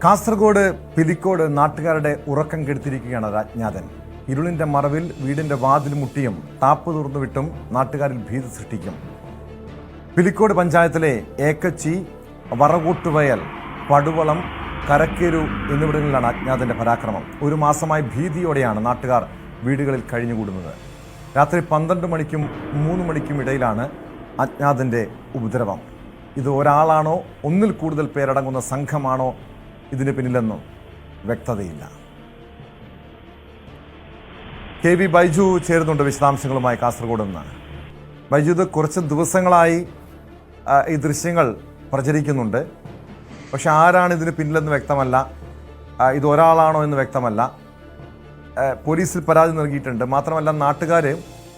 കാസർഗോഡ് പിലിക്കോട് നാട്ടുകാരുടെ ഉറക്കം കെടുത്തിരിക്കുകയാണ് അജ്ഞാതൻ. ഇരുളിന്റെ മറവിൽ വീടിന്റെ വാതിൽ മുട്ടിയും താപ്പ് തുറന്നുവിട്ടും നാട്ടുകാരിൽ ഭീതി സൃഷ്ടിക്കും. പിലിക്കോട് പഞ്ചായത്തിലെ ഏക്കച്ചി, വറകൂട്ടുവയൽ, പടുവളം, കരക്കേരു എന്നിവിടങ്ങളിലാണ് അജ്ഞാതന്റെ പരാക്രമം. ഒരു മാസമായി ഭീതിയോടെയാണ് നാട്ടുകാർ വീടുകളിൽ കഴിഞ്ഞുകൂടുന്നത്. രാത്രി 12 മണിക്കും 3 മണിക്കും ഇടയിലാണ് അജ്ഞാതന്റെ ഉപദ്രവം. ഇത് ഒരാളാണോ ഒന്നിൽ കൂടുതൽ പേരടങ്ങുന്ന സംഘമാണോ ഇതിന് പിന്നിലെന്നും വ്യക്തതയില്ല. കെ വി ബൈജു ചേരുന്നുണ്ട് വിശദാംശങ്ങളുമായി കാസർഗോഡ് നിന്ന്. ബൈജു, ഇത് കുറച്ച് ദിവസങ്ങളായി ഈ ദൃശ്യങ്ങൾ പ്രചരിക്കുന്നുണ്ട്. പക്ഷെ ആരാണ് ഇതിന് പിന്നിലെന്ന് വ്യക്തമല്ല. ഇത് ഒരാളാണോ എന്ന് വ്യക്തമല്ല. പോലീസിൽ പരാതി നൽകിയിട്ടുണ്ട്. മാത്രമല്ല, നാട്ടുകാർ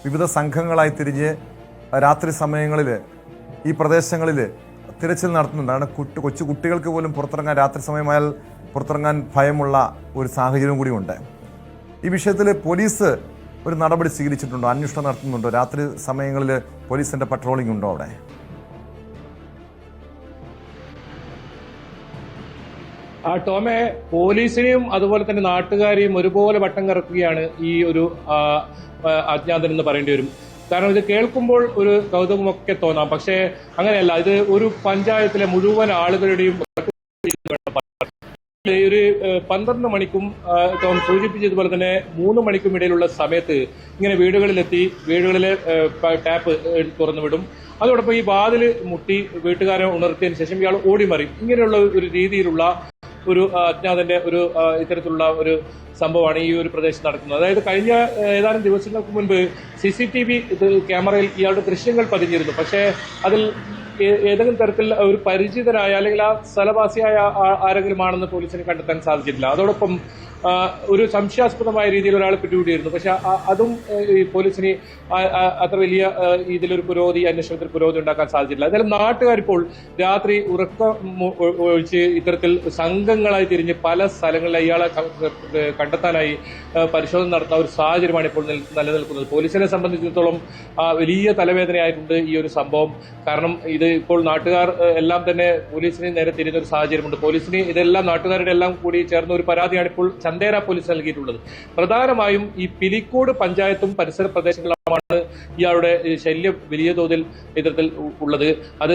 വിവിധ സംഘങ്ങളായി തിരിഞ്ഞ് രാത്രി സമയങ്ങളിൽ ഈ പ്രദേശങ്ങളിൽ തിരച്ചിൽ നടത്തുന്നുണ്ട്. കൊച്ചു കുട്ടികൾക്ക് പോലും പുറത്തിറങ്ങാൻ, രാത്രി സമയമായാൽ പുറത്തിറങ്ങാൻ ഭയമുള്ള ഒരു സാഹചര്യം കൂടിയുണ്ട്. ഈ വിഷയത്തിൽ പോലീസ് ഒരു നടപടി സ്വീകരിച്ചിട്ടുണ്ടോ? അന്വേഷണം നടത്തുന്നുണ്ടോ? രാത്രി സമയങ്ങളിൽ പോലീസിന്റെ പട്രോളിംഗ് ഉണ്ടോ അവിടെ? ടോമെ, പോലീസിനെയും അതുപോലെ തന്നെ നാട്ടുകാരെയും ഒരുപോലെ വട്ടം കറക്കുകയാണ് ഈ ഒരു അജ്ഞാതൻ എന്ന് പറയേണ്ടി വരും. കാരണം ഇത് കേൾക്കുമ്പോൾ ഒരു കൗതുകമൊക്കെ തോന്നാം, പക്ഷേ അങ്ങനെയല്ല. ഇത് ഒരു പഞ്ചായത്തിലെ മുഴുവൻ ആളുകളുടെയും ഒരു 12 മണിക്കും ടോം സൂചിപ്പിച്ചതുപോലെ തന്നെ 3 മണിക്കും ഇടയിലുള്ള സമയത്ത് ഇങ്ങനെ വീടുകളിലെത്തി വീടുകളിലെ ടാപ്പ് തുറന്നുവിടും. അതോടൊപ്പം ഈ വാതിൽ മുട്ടി വീട്ടുകാരെ ഉണർത്തിയതിനു ശേഷം ഇയാൾ ഓടിമറി. ഇങ്ങനെയുള്ള ഒരു രീതിയിലുള്ള ഒരു അജ്ഞാതന്റെ ഒരു ഇത്തരത്തിലുള്ള ഒരു സംഭവമാണ് ഈ ഒരു പ്രദേശത്ത് നടക്കുന്നത്. അതായത് കഴിഞ്ഞ ഏതാനും ദിവസങ്ങൾക്ക് മുൻപ് CCTV ക്യാമറയിൽ ഇയാളുടെ ദൃശ്യങ്ങൾ പതിഞ്ഞിരുന്നു. പക്ഷേ അതിൽ ഏതെങ്കിലും തരത്തിൽ ഒരു പരിചിതനായ അല്ലെങ്കിൽ ആ സ്ഥലവാസിയായ ആരെങ്കിലും ആണെന്ന് പോലീസിന് കണ്ടെത്താൻ സാധിച്ചിട്ടില്ല. അതോടൊപ്പം ഒരു സംശയാസ്പദമായ രീതിയിൽ ഒരാൾ പിടികൂടിയിരുന്നു. പക്ഷെ അതും ഈ പോലീസിന് അത്ര വലിയ ഇതിലൊരു അന്വേഷണത്തിൽ പുരോഗതി ഉണ്ടാക്കാൻ സാധിച്ചിട്ടില്ല. എന്തായാലും നാട്ടുകാരിപ്പോൾ രാത്രി ഉറക്കം ഒഴിച്ച് ഇത്തരത്തിൽ സംഘങ്ങളായി തിരിഞ്ഞ് പല സ്ഥലങ്ങളിൽ ഇയാളെ കണ്ടെത്താനായി പരിശോധന നടത്തുന്ന ഒരു സാഹചര്യമാണ് ഇപ്പോൾ നിലനിൽക്കുന്നത്. പോലീസിനെ സംബന്ധിച്ചിടത്തോളം വലിയ തലവേദനയായിട്ടുണ്ട് ഈ ഒരു സംഭവം. കാരണം ഇത് ഇപ്പോൾ നാട്ടുകാർ എല്ലാം തന്നെ പോലീസിന് നേരെ തിരിഞ്ഞ ഒരു സാഹചര്യമുണ്ട്. പോലീസിന് ഇതെല്ലാം നാട്ടുകാരുടെ എല്ലാം കൂടി ചേർന്ന ഒരു പരാതിയാണ് ഇപ്പോൾ ചന്ദേര പോലീസ് നൽകിയിട്ടുള്ളത്. പ്രധാനമായും ഈ പിലിക്കോട് പഞ്ചായത്തും പരിസര പ്രദേശങ്ങളുമാണ് ഇയാളുടെ ശല്യം വലിയ തോതിൽ ഇത്തരത്തിൽ ഉള്ളത്. അത്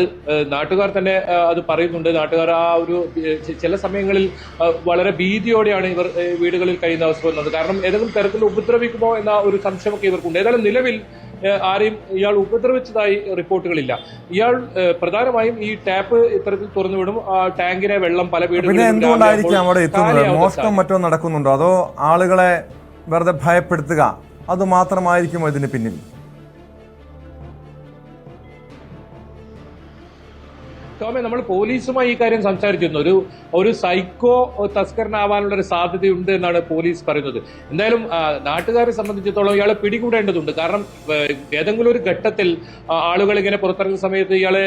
നാട്ടുകാർ തന്നെ അത് പറയുന്നുണ്ട്. നാട്ടുകാർ ആ ഒരു ചില സമയങ്ങളിൽ വളരെ ഭീതിയോടെയാണ് ഇവർ വീടുകളിൽ കഴിയുന്ന അവസ്ഥ വന്നത്. കാരണം ഏതെങ്കിലും തരത്തിൽ ഉപദ്രവിക്കുമോ എന്ന ഒരു സംശയമൊക്കെ ഇവർക്കുണ്ട്. ഏതായാലും നിലവിൽ ആരെയും ഇയാൾ ഉപദ്രവിച്ചതായി റിപ്പോർട്ടുകളില്ല. ഇയാൾ പ്രധാനമായും ഈ ടാപ്പ് ഇത്തരത്തിൽ തുറന്നുവിടും. ടാങ്കിലെ വെള്ളം പല വീടുകളിലും എന്തുകൊണ്ടായിരിക്കും അവിടെ എത്തുന്നത്? മോഷണം മറ്റോ നടക്കുന്നുണ്ടോ? അതോ ആളുകളെ വെറുതെ ഭയപ്പെടുത്തുക, അത് മാത്രമായിരിക്കുമോ ഇതിന് പിന്നിൽ? ടോമെ, നമ്മൾ പോലീസുമായി ഈ കാര്യം സംസാരിച്ചിരുന്നു. ഒരു സൈക്കോ തസ്കരനാവാനുള്ള ഒരു സാധ്യതയുണ്ട് എന്നാണ് പോലീസ് പറയുന്നത്. എന്തായാലും നാട്ടുകാരെ സംബന്ധിച്ചിടത്തോളം ഇയാളെ പിടികൂടേണ്ടതുണ്ട്. കാരണം ഏതെങ്കിലും ഒരു ഘട്ടത്തിൽ ആളുകൾ ഇങ്ങനെ പുറത്തിറങ്ങുന്ന സമയത്ത് ഇയാളെ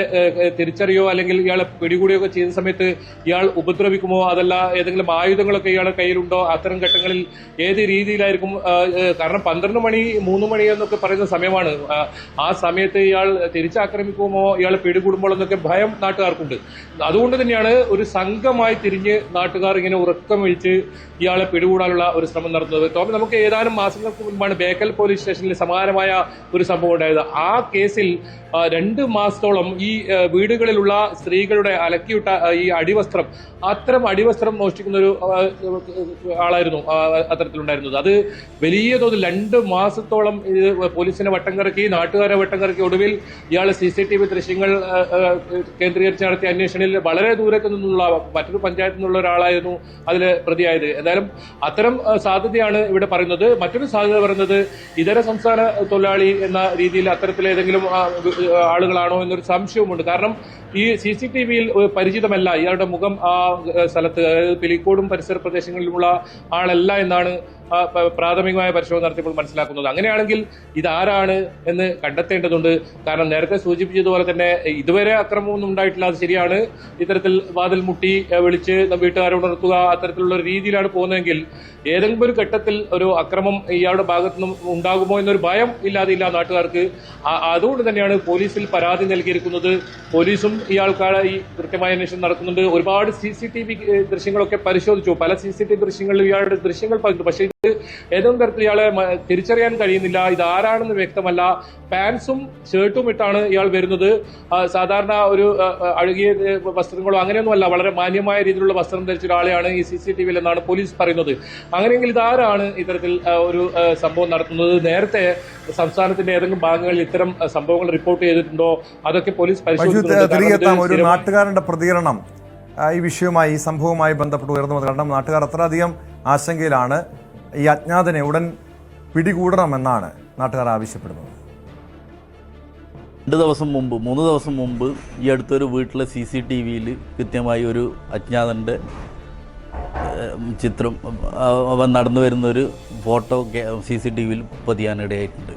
തിരിച്ചറിയോ അല്ലെങ്കിൽ ഇയാളെ പിടികൂടുകയോ ചെയ്യുന്ന സമയത്ത് ഇയാൾ ഉപദ്രവിക്കുമോ, അതല്ല ഏതെങ്കിലും ആയുധങ്ങളൊക്കെ ഇയാളുടെ കയ്യിലുണ്ടോ, അത്തരം ഘട്ടങ്ങളിൽ ഏത് രീതിയിലായിരിക്കും. കാരണം 12 മണി 3 മണി എന്നൊക്കെ പറയുന്ന സമയമാണ്. ആ സമയത്ത് ഇയാൾ തിരിച്ചാക്രമിക്കുമോ, ഇയാളെ പിടികൂടുമ്പോൾ എന്നൊക്കെ ഭയം നാട്ടുകാർക്കുണ്ട്. അതുകൊണ്ട് തന്നെയാണ് ഒരു സംഘമായി തിരിഞ്ഞ് നാട്ടുകാർ ഇങ്ങനെ ഉറക്കം വീഴ്ച് ഇയാളെ പിടികൂടാനുള്ള ഒരു ശ്രമം നടത്തുന്നത്. ടോമി, നമുക്ക് ഏതാനും മാസങ്ങൾക്ക് മുൻപാണ് ബേക്കൽ പോലീസ് സ്റ്റേഷനിൽ സമാനമായ ഒരു സംഭവം ഉണ്ടായത്. ആ കേസിൽ 2 മാസത്തോളം ഈ വീടുകളിലുള്ള സ്ത്രീകളുടെ അലക്കിയിട്ട ഈ അടിവസ്ത്രം, അത്തരം അടിവസ്ത്രം മോഷ്ടിക്കുന്ന ഒരു ആളായിരുന്നു അത്തരത്തിലുണ്ടായിരുന്നത്. അത് വലിയ തോതിൽ 2 മാസത്തോളം പോലീസിനെ വട്ടം കറക്കി, നാട്ടുകാരെ വട്ടം കറക്കി. ഒടുവിൽ ഇയാൾ CCTV ദൃശ്യങ്ങൾ കേന്ദ്രീകരിച്ച് നടത്തിയ അന്വേഷണത്തിൽ വളരെ ദൂരത്തു നിന്നുള്ള മറ്റൊരു പഞ്ചായത്തിൽ നിന്നുള്ള ഒരാളായിരുന്നു അതിൽ പ്രതിയായത്. എന്തായാലും അത്തരം സാധ്യതയാണ് ഇവിടെ പറയുന്നത്. മറ്റൊരു സാധ്യത പറയുന്നത് ഇതര സംസ്ഥാന തൊഴിലാളി എന്ന രീതിയിൽ അത്തരത്തിലേതെങ്കിലും ആളുകളാണോ എന്നൊരു സംശയവുമുണ്ട്. കാരണം ഈ CCTVയിൽ പരിചിതമല്ല ഇയാളുടെ മുഖം ആ സ്ഥലത്ത്, അതായത് പിലിക്കോടും പരിസര പ്രദേശങ്ങളിലുമുള്ള ആളല്ല എന്നാണ് പ്രാഥമികമായ പരിശോധന നടത്തിയപ്പോൾ മനസ്സിലാക്കുന്നത്. അങ്ങനെയാണെങ്കിൽ ഇതാരാണ് എന്ന് കണ്ടെത്തേണ്ടതുണ്ട്. കാരണം നേരത്തെ സൂചിപ്പിച്ചതുപോലെ തന്നെ ഇതുവരെ അക്രമമൊന്നും ഉണ്ടായിട്ടില്ല, അത് ശരിയാണ്. ഇത്തരത്തിൽ വാതിൽ മുട്ടി വിളിച്ച് വീട്ടുകാരെ ഉണർത്തുക, അത്തരത്തിലുള്ള ഒരു രീതിയിലാണ് പോകുന്നതെങ്കിൽ ഏതെങ്കിലും ഒരു ഘട്ടത്തിൽ ഒരു അക്രമം ഇയാളുടെ ഭാഗത്തു നിന്നും ഉണ്ടാകുമോ എന്നൊരു ഭയം ഇല്ലാതില്ല നാട്ടുകാർക്ക്. അതുകൊണ്ട് തന്നെയാണ് പോലീസിൽ പരാതി നൽകിയിരിക്കുന്നത്. പോലീസും ഇയാൾക്കാണ് ഈ കൃത്യമായ അന്വേഷണം നടക്കുന്നുണ്ട്. ഒരുപാട് CCTV ദൃശ്യങ്ങളൊക്കെ പരിശോധിച്ചു. പല CCTV ദൃശ്യങ്ങളിലും ഇയാളുടെ ദൃശ്യങ്ങൾ പകർന്നു. പക്ഷേ ഇത് ഏതെങ്കിലും തരത്തിൽ ഇയാളെ തിരിച്ചറിയാൻ കഴിയുന്നില്ല. ഇതാരാണെന്ന് വ്യക്തമല്ല. പാൻസും ഷർട്ടും ഇട്ടാണ് ഇയാൾ വരുന്നത്. സാധാരണ ഒരു അഴുകിയ വസ്ത്രങ്ങളോ അങ്ങനെയൊന്നുമല്ല, വളരെ മാന്യമായ രീതിയിലുള്ള വസ്ത്രം ധരിച്ച ഒരാളെയാണ് ഈ CCTVയിൽ എന്നാണ് പോലീസ് പറയുന്നത്. അങ്ങനെയെങ്കിൽ ഇതാരാണ് ഇത്തരത്തിൽ ഒരു സംഭവം നടത്തുന്നത്? നേരത്തെ സംസ്ഥാനത്തിന്റെ ഏതെങ്കിലും ഭാഗങ്ങളിൽ ഇത്തരം സംഭവങ്ങൾ റിപ്പോർട്ട് ചെയ്തിട്ടുണ്ടോ? അതൊക്കെ പോലീസ് പരിശോധിക്കുന്നുണ്ട്. ഒരു നാട്ടുകാരന്റെ പ്രതികരണം ഈ വിഷയവുമായി, ഈ സംഭവവുമായി ബന്ധപ്പെട്ട് ഉയർന്നു വന്നത് കാരണം നാട്ടുകാർ അത്രയധികം ആശങ്കയിലാണ്. ഈ അജ്ഞാതനെ ഉടൻ പിടികൂടണമെന്നാണ് നാട്ടുകാർ ആവശ്യപ്പെടുന്നത്. 3 ദിവസം മുമ്പ് ഈ അടുത്തൊരു വീട്ടിലെ CCTVയിൽ കൃത്യമായി ഒരു അജ്ഞാതൻ്റെ ചിത്രം, അവൻ നടന്നു വരുന്നൊരു ഫോട്ടോ CCTVയിൽ പതിയാനിടയായിട്ടുണ്ട്.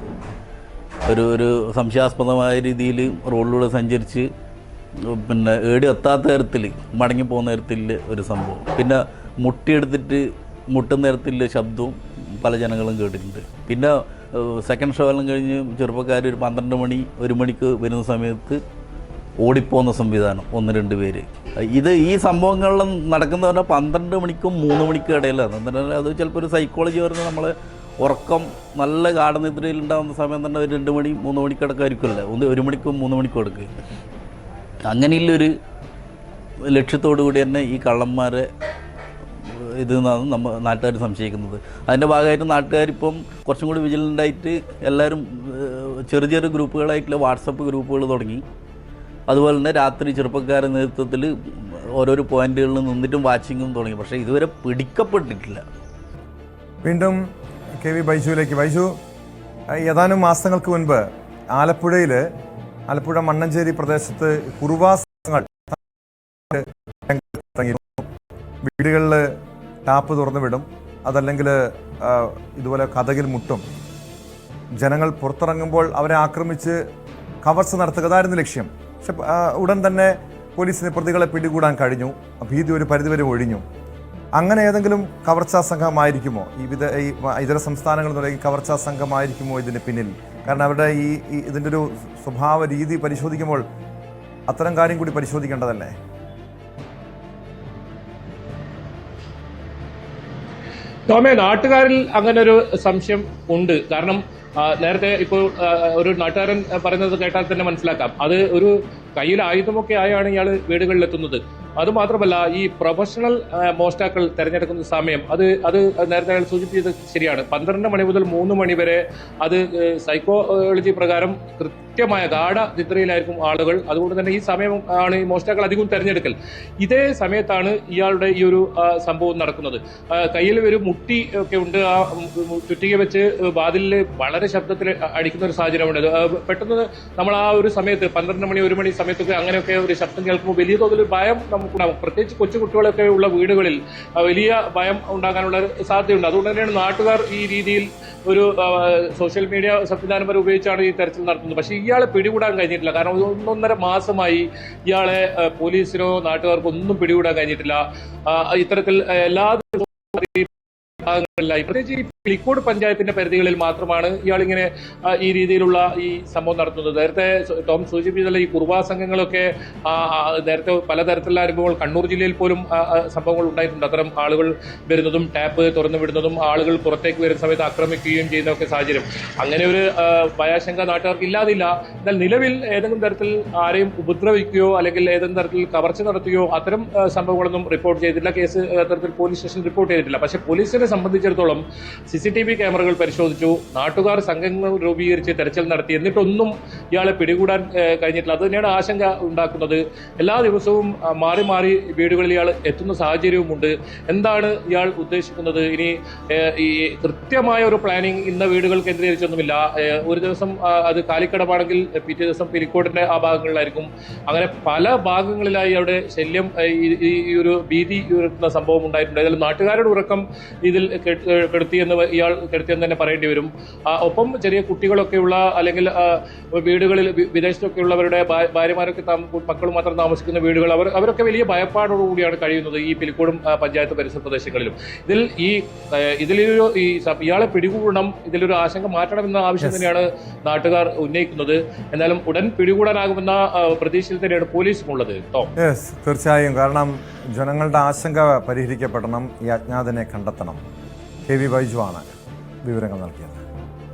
ഒരു സംശയാസ്പദമായ രീതിയിൽ റോഡിലൂടെ സഞ്ചരിച്ച് പിന്നെ ഏടി എത്താത്ത തരത്തിൽ മടങ്ങിപ്പോകുന്ന തരത്തിൽ ഒരു സംഭവം. പിന്നെ മുട്ടുന്ന തരത്തിൽ ശബ്ദവും പല ജനങ്ങളും കേട്ടിട്ടുണ്ട്. പിന്നെ സെക്കൻഡ് ഷോ എല്ലാം കഴിഞ്ഞ് ചെറുപ്പക്കാർ ഒരു 12 മണി 1 മണിക്ക് വരുന്ന സമയത്ത് ഓടിപ്പോകുന്ന സംവിധാനം 1-2 പേര്. ഈ സംഭവങ്ങളിലും നടക്കുന്ന പറഞ്ഞാൽ 12 മണിക്കും 3 മണിക്കും ഇടയിലാണ്. എന്നിട്ട് അത് ചിലപ്പോൾ ഒരു സൈക്കോളജി പറഞ്ഞാൽ നമ്മൾ ഉറക്കം നല്ല ഗാഠനിദ്രയിൽ ഉണ്ടാകുന്ന സമയം തന്നെ ഒരു 2 മണി 3 മണിക്കിടക്കായിരിക്കുമല്ലേ, 1 മണിക്കും 3 മണിക്കും എടുക്കുക. അങ്ങനെയുള്ളൊരു ലക്ഷ്യത്തോടു കൂടി തന്നെ ഈ കള്ളന്മാരെ ഇതെന്നാണ് നാട്ടുകാർ സംശയിക്കുന്നത്. അതിൻ്റെ ഭാഗമായിട്ട് നാട്ടുകാരിപ്പം കുറച്ചും കൂടി വിജിലൻ്റായിട്ട് എല്ലാവരും ചെറിയ ഗ്രൂപ്പുകളായിട്ടുള്ള വാട്സപ്പ് ഗ്രൂപ്പുകൾ തുടങ്ങി. അതുപോലെ തന്നെ രാത്രി ചെറുപ്പക്കാരുടെ നേതൃത്വത്തിൽ ഓരോരോ പോയിന്റുകളിൽ നിന്നിട്ടും വാച്ചിങ്ങും തുടങ്ങി. പക്ഷേ ഇതുവരെ പിടിക്കപ്പെട്ടിട്ടില്ല. വീണ്ടും KV ബൈജുവിലേക്ക്. ബൈജു, ഏതാനും മാസങ്ങൾക്ക് മുൻപ് ആലപ്പുഴ മണ്ണഞ്ചേരി പ്രദേശത്ത് കുറുവാസങ്ങൾ വീടുകളിൽ ടാപ്പ് തുറന്നു വിടും, അതല്ലെങ്കിൽ ഇതുപോലെ കതകിൽ മുട്ടും. ജനങ്ങൾ പുറത്തിറങ്ങുമ്പോൾ അവരെ ആക്രമിച്ച് കവർച്ച നടത്തുക, അതായിരുന്നു ലക്ഷ്യം. പക്ഷെ ഉടൻ തന്നെ പോലീസിന് പ്രതികളെ പിടികൂടാൻ കഴിഞ്ഞു. ഭീതി ഒരു പരിധിവരെ ഒഴിഞ്ഞു. അങ്ങനെ ഏതെങ്കിലും കവർച്ചാ സംഘമായിരിക്കുമോ ഇതര സംസ്ഥാനങ്ങളിൽ നിന്ന് കവർച്ചാ സംഘമായിരിക്കുമോ ഇതിന് പിന്നിൽ? കാരണം അവരുടെ ഇതിൻ്റെ ഒരു സ്വഭാവ രീതി പരിശോധിക്കുമ്പോൾ അത്തരം കാര്യം കൂടി പരിശോധിക്കേണ്ടതല്ലേ? ടോമേ, നാട്ടുകാരിൽ അങ്ങനെ ഒരു സംശയം ഉണ്ട്. കാരണം നേരത്തെ ഇപ്പോൾ ഒരു നാട്ടുകാരൻ പറയുന്നത് കേട്ടാൽ തന്നെ മനസ്സിലാക്കാം. അത് ഒരു കയ്യിൽ ആയുധമൊക്കെ ആയാണ് ഇയാൾ വീടുകളിലെത്തുന്നത്. അതുമാത്രമല്ല, ഈ പ്രൊഫഷണൽ മോഷ്ടാക്കൾ തിരഞ്ഞെടുക്കുന്ന സമയം അത് നേരത്തെ അയാൾ സൂചിപ്പിച്ചത് ശരിയാണ്. 12 മണി മുതൽ 3 മണി വരെ അത് സൈക്കോളജി പ്രകാരം കൃത്യമായ നിദ്രയിലായിരിക്കും ആളുകൾ. അതുകൊണ്ട് തന്നെ ഈ സമയം ആണ് ഈ മോഷ്ടാക്കൾ അധികവും തിരഞ്ഞെടുക്കൽ. ഇതേ സമയത്താണ് ഇയാളുടെ ഈ ഒരു സംഭവം നടക്കുന്നത്. കയ്യിൽ ഒരു മുട്ടി ഒക്കെ ഉണ്ട്. ആ ചുറ്റിക വെച്ച് വാതിലിൽ വളരെ ശബ്ദത്തിൽ അടിക്കുന്ന ഒരു സാഹചര്യമുണ്ട്. പെട്ടെന്ന് നമ്മൾ ആ ഒരു സമയത്ത് 12 മണി 1 മണി സമയത്തൊക്കെ അങ്ങനെയൊക്കെ ഒരു ശബ്ദം കേൾക്കുമ്പോൾ വലിയ തോതിൽ ഭയം നമുക്കുണ്ടാകും. പ്രത്യേകിച്ച് കൊച്ചുകുട്ടികളൊക്കെ ഉള്ള വീടുകളിൽ വലിയ ഭയം ഉണ്ടാകാനുള്ള സാധ്യതയുണ്ട്. അതുകൊണ്ട് തന്നെയാണ് നാട്ടുകാർ ഈ രീതിയിൽ ഒരു സോഷ്യൽ മീഡിയ സംവിധാനം വരെ ഉപയോഗിച്ചാണ് ഈ തെരച്ചിൽ നടത്തുന്നത്. പക്ഷേ ഇയാളെ പിടികൂടാൻ കഴിഞ്ഞിട്ടില്ല. കാരണം 1.5 മാസമായി ഇയാളെ പോലീസിനോ നാട്ടുകാർക്കോ ഒന്നും പിടികൂടാൻ കഴിഞ്ഞിട്ടില്ല. ഇത്തരത്തിൽ എല്ലാ പ്രത്യേകിച്ച് ഈ പിലിക്കോട് പഞ്ചായത്തിന്റെ പരിധികളിൽ മാത്രമാണ് ഇയാളിങ്ങനെ ഈ രീതിയിലുള്ള ഈ സംഭവം നടത്തുന്നത്. നേരത്തെ ടോം സൂചിപ്പിച്ചതുള്ള ഈ കുറുവാ സംഘങ്ങളൊക്കെ നേരത്തെ പലതരത്തിലുള്ള അനുഭവങ്ങൾ കണ്ണൂർ ജില്ലയിൽ പോലും സംഭവങ്ങൾ ഉണ്ടായിട്ടുണ്ട്. അത്തരം ആളുകൾ വരുന്നതും ടാപ്പ് തുറന്നു വിടുന്നതും ആളുകൾ പുറത്തേക്ക് വരുന്ന സമയത്ത് ആക്രമിക്കുകയും ചെയ്യുന്നതൊക്കെ സാഹചര്യം. അങ്ങനെ ഒരു ഭയാശങ്ക നാട്ടുകാർക്ക് ഇല്ലാതില്ല. എന്നാൽ നിലവിൽ ഏതെങ്കിലും തരത്തിൽ ആരെയും ഉപദ്രവിക്കുകയോ അല്ലെങ്കിൽ ഏതെങ്കിലും തരത്തിൽ കവർച്ച നടത്തുകയോ അത്തരം സംഭവങ്ങളൊന്നും റിപ്പോർട്ട് ചെയ്തിട്ടില്ല. കേസ് അത്തരത്തിൽ പോലീസ് സ്റ്റേഷൻ റിപ്പോർട്ട് ചെയ്തിട്ടില്ല. പക്ഷേ പോലീസിനെ സംബന്ധിച്ചിടത്തോളം CCTV ക്യാമറകൾ പരിശോധിച്ചു, നാട്ടുകാർ സംഘങ്ങൾ രൂപീകരിച്ച് തെരച്ചിൽ നടത്തി, എന്നിട്ടൊന്നും ഇയാളെ പിടികൂടാൻ കഴിഞ്ഞിട്ടില്ല. അത് തന്നെയാണ് ആശങ്ക ഉണ്ടാക്കുന്നത്. എല്ലാ ദിവസവും മാറി മാറി വീടുകളിൽ ഇയാൾ എത്തുന്ന സാഹചര്യവുമുണ്ട്. എന്താണ് ഇയാൾ ഉദ്ദേശിക്കുന്നത്? ഇനി ഈ കൃത്യമായ ഒരു പ്ലാനിങ് ഇന്ന വീടുകൾ കേന്ദ്രീകരിച്ചൊന്നുമില്ല. ഒരു ദിവസം അത് കാലിക്കടമാണെങ്കിൽ പിറ്റേ ദിവസം പിലിക്കോടിന്റെ ആ ഭാഗങ്ങളിലായിരിക്കും. അങ്ങനെ പല ഭാഗങ്ങളിലായി അവിടെ ശല്യം, ഈ ഒരു ഭീതി ഉയർത്തുന്ന സംഭവം ഉണ്ടായിട്ടുണ്ട്. അതിൽ നാട്ടുകാരുടെ ഉറക്കം ഇതിൽ ഇയാൾ കെടുത്തിയെന്ന് തന്നെ പറയേണ്ടി വരും. ഒപ്പം ചെറിയ കുട്ടികളൊക്കെയുള്ള അല്ലെങ്കിൽ വീടുകളിൽ വിദേശത്തൊക്കെ ഉള്ളവരുടെ ഭാര്യമാരൊക്കെ മക്കൾ മാത്രം താമസിക്കുന്ന വീടുകൾ അവരൊക്കെ വലിയ ഭയപ്പാടോടുകൂടിയാണ് കഴിയുന്നത് ഈ പിലിക്കോടും പഞ്ചായത്ത് പരിസര പ്രദേശങ്ങളിലും. ഇയാളെ പിടികൂടണം, ഇതിലൊരു ആശങ്ക മാറ്റണമെന്ന ആവശ്യം തന്നെയാണ് നാട്ടുകാർ ഉന്നയിക്കുന്നത്. എന്നാലും ഉടൻ പിടികൂടാനാകുമെന്ന പ്രതീക്ഷയിൽ തന്നെയാണ് പോലീസും ഉള്ളത്. തീർച്ചയായും, കാരണം ജനങ്ങളുടെ ആശങ്ക പരിഹരിക്കപ്പെടണം, ഈ അജ്ഞാതനെ കണ്ടെത്തണം. കെ വി ബൈജു ആണ് വിവരങ്ങൾ നൽകിയത്.